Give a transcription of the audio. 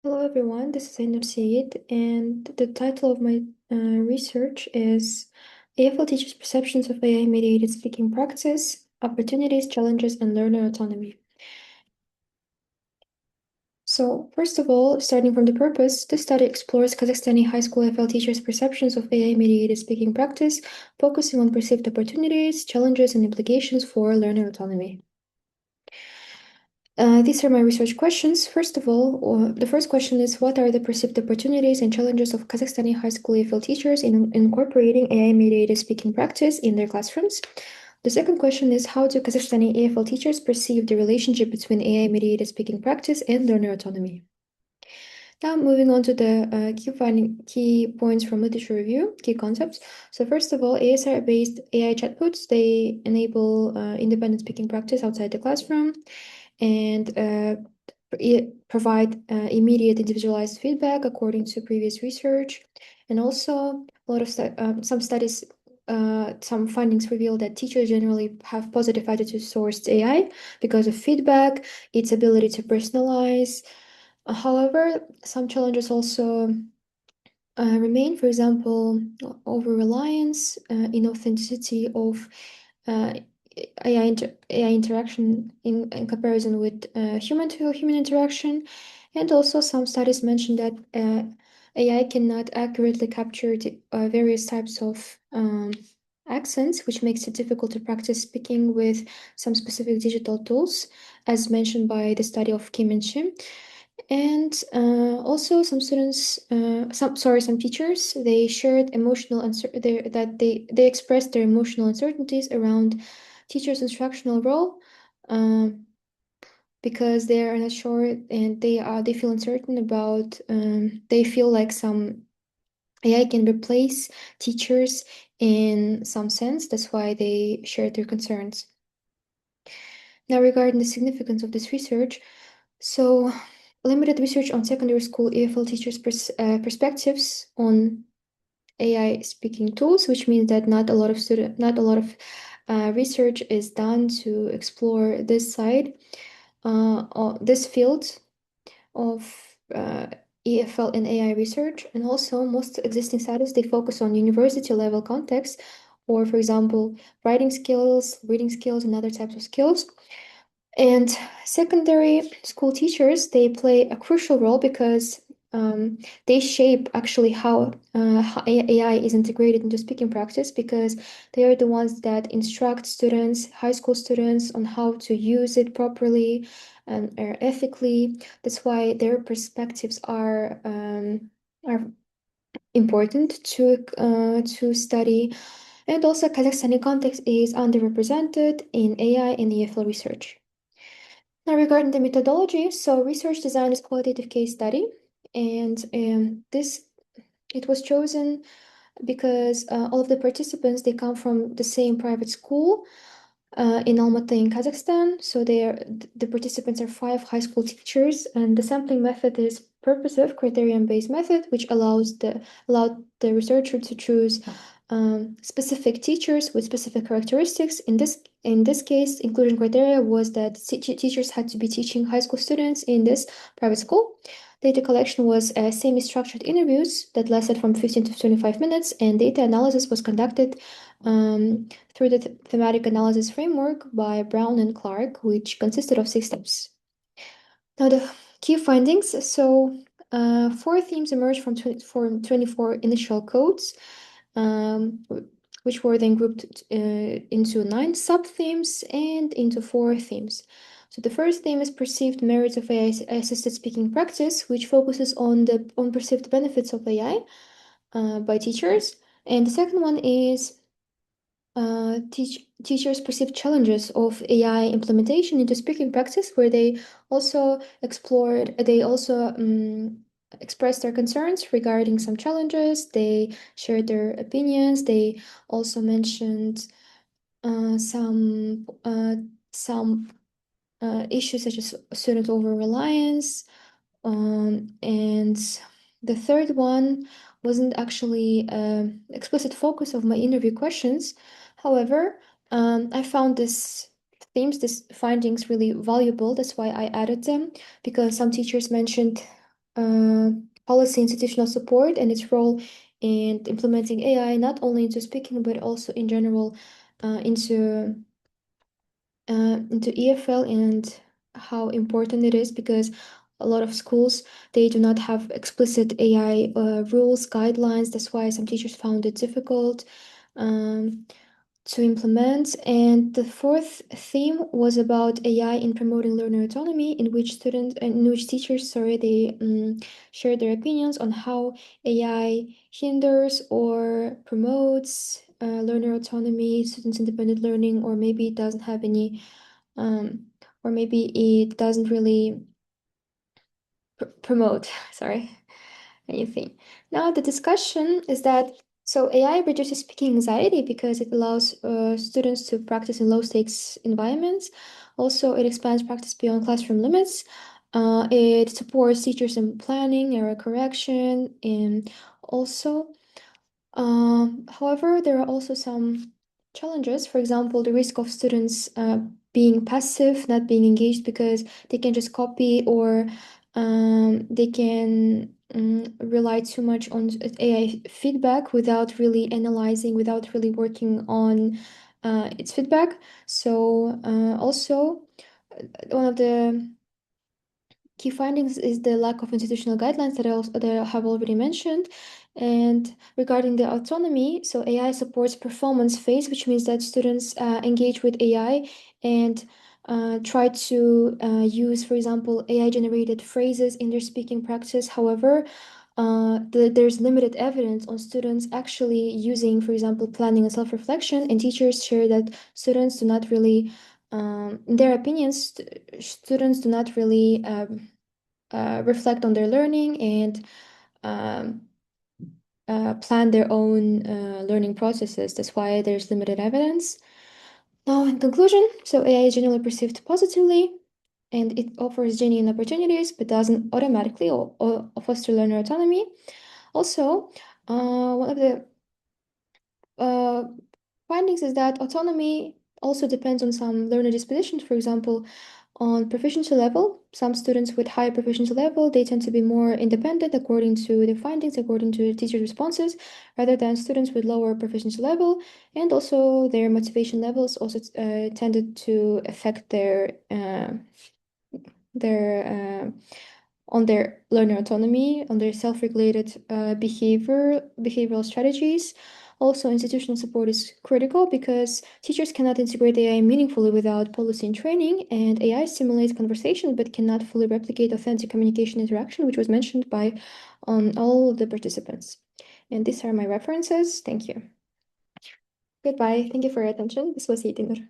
Hello everyone, this is Ainur Said, and the title of my research is AFL teachers' perceptions of AI-mediated speaking practice, opportunities, challenges, and learner autonomy. So, first of all, starting from the purpose, this study explores Kazakhstani high school AFL teachers' perceptions of AI-mediated speaking practice, focusing on perceived opportunities, challenges, and implications for learner autonomy. These are my research questions. First of all, the first question is, what are the perceived opportunities and challenges of Kazakhstani high school AFL teachers in incorporating AI-mediated speaking practice in their classrooms? The second question is, how do Kazakhstani AFL teachers perceive the relationship between AI-mediated speaking practice and learner autonomy? Now, moving on to the key points from literature review, key concepts. So first of all, ASR-based AI chatbots, they enable independent speaking practice outside the classroom and provide immediate individualized feedback according to previous research. And also, a lot of some studies, some findings reveal that teachers generally have positive attitudes towards AI because of feedback, its ability to personalize. However, some challenges also remain, for example, over-reliance, inauthenticity of uh, AI interaction in comparison with human-to-human interaction. And also some studies mention that AI cannot accurately capture the various types of accents, which makes it difficult to practice speaking with some specific digital tools, as mentioned by the study of Kim and Shim. And also some students, some teachers, they shared emotional they expressed their emotional uncertainties around teachers' instructional role, um, because they are not sure and they feel uncertain about they feel like some AI can replace teachers in some sense. That's why they shared their concerns. Now, regarding the significance of this research, so limited research on secondary school EFL teachers' perspectives on AI speaking tools, which means that not a lot of research is done to explore this side, or this field of EFL and AI research. And also, most existing studies they focus on university level context, or for example, writing skills, reading skills, and other types of skills. And secondary school teachers, they play a crucial role because they shape actually how AI is integrated into speaking practice, because they are the ones that instruct students, high school students, on how to use it properly and ethically. That's why their perspectives are important to study. And also, Kazakhstani context is underrepresented in AI and EFL research. Now, regarding the methodology, so research design is qualitative case study, and this it was chosen because all of the participants they come from the same private school in Almaty in Kazakhstan. So the participants are 5 high school teachers, and the sampling method is purposive criterion-based method, which allowed the researcher to choose specific teachers with specific characteristics. In this case, inclusion criteria was that teachers had to be teaching high school students in this private school. Data collection was semi-structured interviews that lasted from 15 to 25 minutes, and data analysis was conducted through the thematic analysis framework by Brown and Clark, which consisted of 6 steps. Now, the key findings. So, 4 themes emerged from 24 initial codes, um, which were then grouped into 9 sub-themes and into 4 themes. So the first theme is perceived merits of AI-assisted speaking practice, which focuses on the perceived benefits of AI by teachers. And the second one is teachers perceive challenges of AI implementation into speaking practice, where they also expressed their concerns regarding some challenges. They shared their opinions. They also mentioned uh, some uh, some issues such as student over reliance, and the third one wasn't actually explicit focus of my interview questions. However, I found these findings really valuable. That's why I added them, because some teachers mentioned uh, policy institutional support and its role in implementing AI not only into speaking but also in general into EFL and how important it is because a lot of schools they do not have explicit AI rules guidelines. That's why some teachers found it difficult. Um, to implement. And the fourth theme was about AI in promoting learner autonomy, in which teachers, sorry, they shared their opinions on how AI hinders or promotes learner autonomy, students' independent learning, or maybe it doesn't have any, um, or maybe it doesn't really promote, sorry, anything. Now, the discussion is that so AI reduces speaking anxiety because it allows students to practice in low stakes environments. Also, it expands practice beyond classroom limits. It supports teachers in planning, error correction, and also however, there are also some challenges. For example, the risk of students being passive, not being engaged because they can just copy or they can rely too much on AI feedback without really analyzing, without really working on its feedback. So, also, one of the key findings is the lack of institutional guidelines that I have already mentioned. And regarding the autonomy, so AI supports performance phase, which means that students engage with AI and try to use, for example, AI generated phrases in their speaking practice. However, there's limited evidence on students actually using, for example, planning and self reflection, and teachers share that students do not really in their opinions, students do not really reflect on their learning and um, plan their own learning processes. That's why there's limited evidence. Now, in conclusion, so AI is generally perceived positively and it offers genuine opportunities but doesn't automatically or foster learner autonomy. Also, one of the uh, findings is that autonomy also depends on some learner dispositions. For example, on proficiency level, some students with higher proficiency level, they tend to be more independent according to the findings, according to the teacher responses, rather than students with lower proficiency level. And also their motivation levels also tended to affect their on their learner autonomy, on their self-regulated behavioral strategies. Also, institutional support is critical because teachers cannot integrate AI meaningfully without policy and training, and AI simulates conversation but cannot fully replicate authentic communication interaction, which was mentioned by all of the participants. And these are my references. Thank you. Goodbye. Thank you for your attention. This was Yitinur.